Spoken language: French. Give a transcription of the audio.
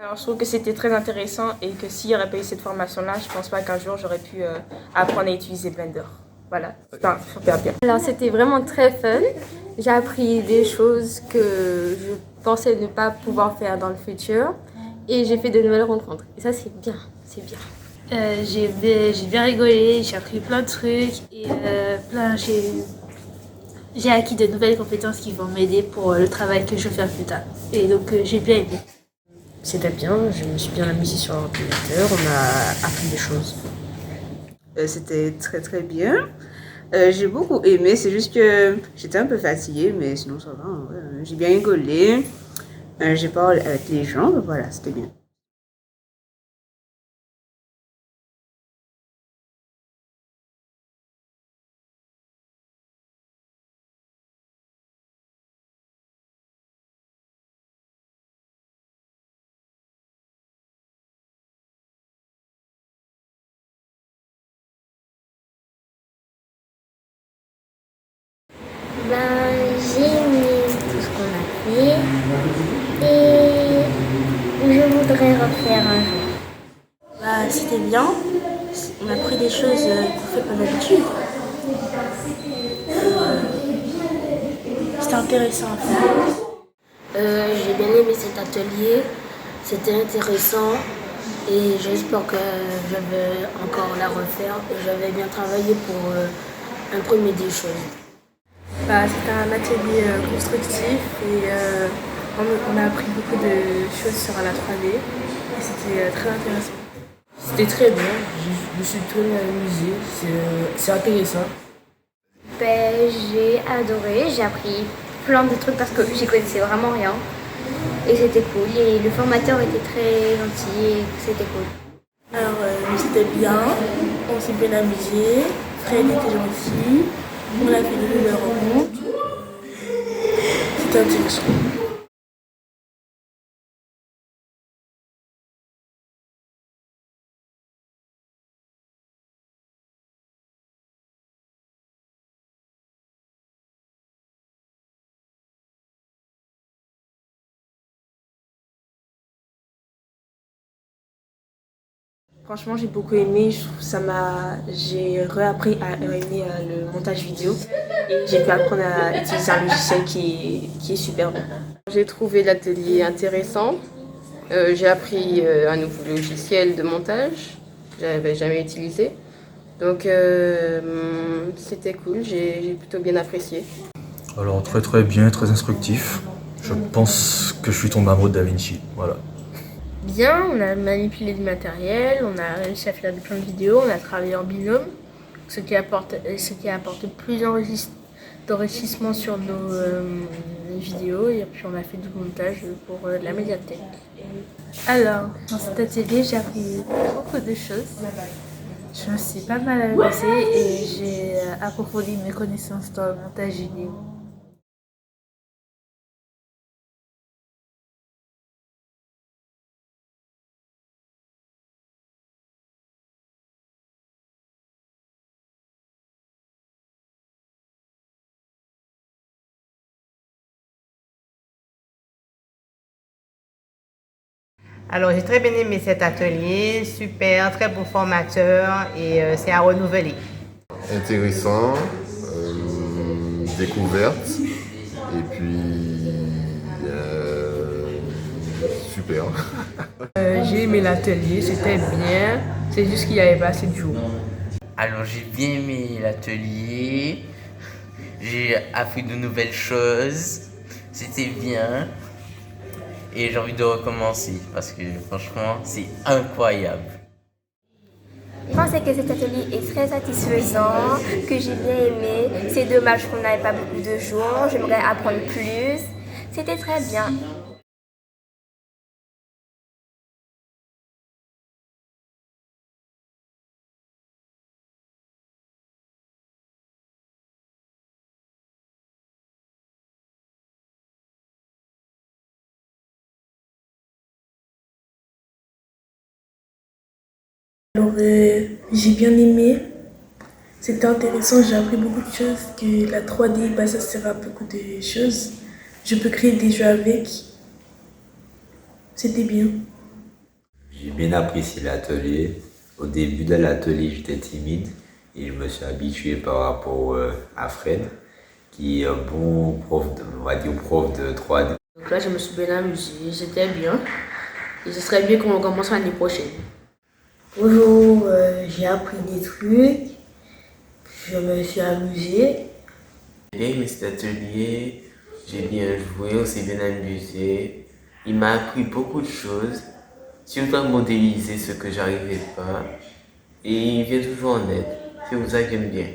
Alors, je trouve que c'était très intéressant et que s'il n'y aurait pas eu cette formation-là, je pense pas qu'un jour j'aurais pu apprendre à utiliser Blender. Voilà, c'était super bien. Alors c'était vraiment très fun. J'ai appris des choses que je pensais ne pas pouvoir faire dans le futur et j'ai fait de nouvelles rencontres. Et ça c'est bien, c'est bien. J'ai bien rigolé, j'ai appris plein de trucs et j'ai acquis de nouvelles compétences qui vont m'aider pour le travail que je vais faire plus tard. Et donc j'ai bien aimé. C'était bien, je me suis bien amusée sur l'ordinateur, on a appris des choses. C'était très très bien. J'ai beaucoup aimé, c'est juste que j'étais un peu fatiguée, mais sinon ça va. Ouais. J'ai bien rigolé, j'ai parlé avec les gens, voilà, c'était bien. J'ai aimé tout ce qu'on a fait et je voudrais refaire un jour. C'était bien, on a appris des choses qu'on fait pas d'habitude. C'était intéressant à faire. J'ai bien aimé cet atelier, c'était intéressant et j'espère que je vais encore la refaire et j'avais bien travaillé pour imprimer des choses. C'était un atelier constructif et on a appris beaucoup de choses sur la 3D et c'était très intéressant. C'était très bien, je me suis très amusée, c'est intéressant. J'ai adoré, j'ai appris plein de trucs parce que j'y connaissais vraiment rien et c'était cool et le formateur était très gentil et c'était cool. Alors c'était bien, on s'est bien amusé, Fred était gentil, on a fait de nouvelles rencontres. C'était intéressant. Franchement, j'ai beaucoup aimé. J'ai réappris à aimer le montage vidéo et j'ai pu apprendre à utiliser un logiciel qui est super bon. J'ai trouvé l'atelier intéressant. J'ai appris un nouveau logiciel de montage que j'avais jamais utilisé. Donc c'était cool, j'ai plutôt bien apprécié. Alors très bien, très instructif. Je pense que je suis tombé amoureux de Da Vinci, voilà. Bien, on a manipulé du matériel, on a réussi à faire plein de vidéos, on a travaillé en binôme, ce qui apporte plus d'enrichissement sur nos vidéos et puis on a fait du montage pour la médiathèque. Alors, dans cet atelier, j'ai appris beaucoup de choses. Je me suis pas mal amusée et j'ai approfondi mes connaissances dans le montage vidéo. Alors j'ai très bien aimé cet atelier, super, très beau formateur et c'est à renouveler. Intéressant, découverte et puis super. J'ai aimé l'atelier, c'était bien, c'est juste qu'il n'y avait pas assez de jours. Alors j'ai bien aimé l'atelier, j'ai appris de nouvelles choses, c'était bien et j'ai envie de recommencer parce que franchement c'est incroyable. Je pense que cet atelier est très satisfaisant, que j'ai bien aimé. C'est dommage qu'on n'avait pas beaucoup de jours, j'aimerais apprendre plus. C'était très bien. Alors j'ai bien aimé, c'était intéressant, j'ai appris beaucoup de choses, que la 3D ça sert à beaucoup de choses. Je peux créer des jeux avec, c'était bien. J'ai bien apprécié l'atelier. Au début de l'atelier, j'étais timide et je me suis habitué par rapport à Fred, qui est un bon prof, on va dire prof de 3D. Donc là, je me suis bien amusé, c'était bien. Et ce serait bien qu'on commence l'année prochaine. Bonjour, j'ai appris des trucs, je me suis amusé. J'ai bien aimé cet atelier, j'ai bien joué, on s'est bien amusé. Il m'a appris beaucoup de choses, surtout à modéliser ce que j'arrivais pas. Et il vient toujours en aide, c'est pour ça que j'aime bien.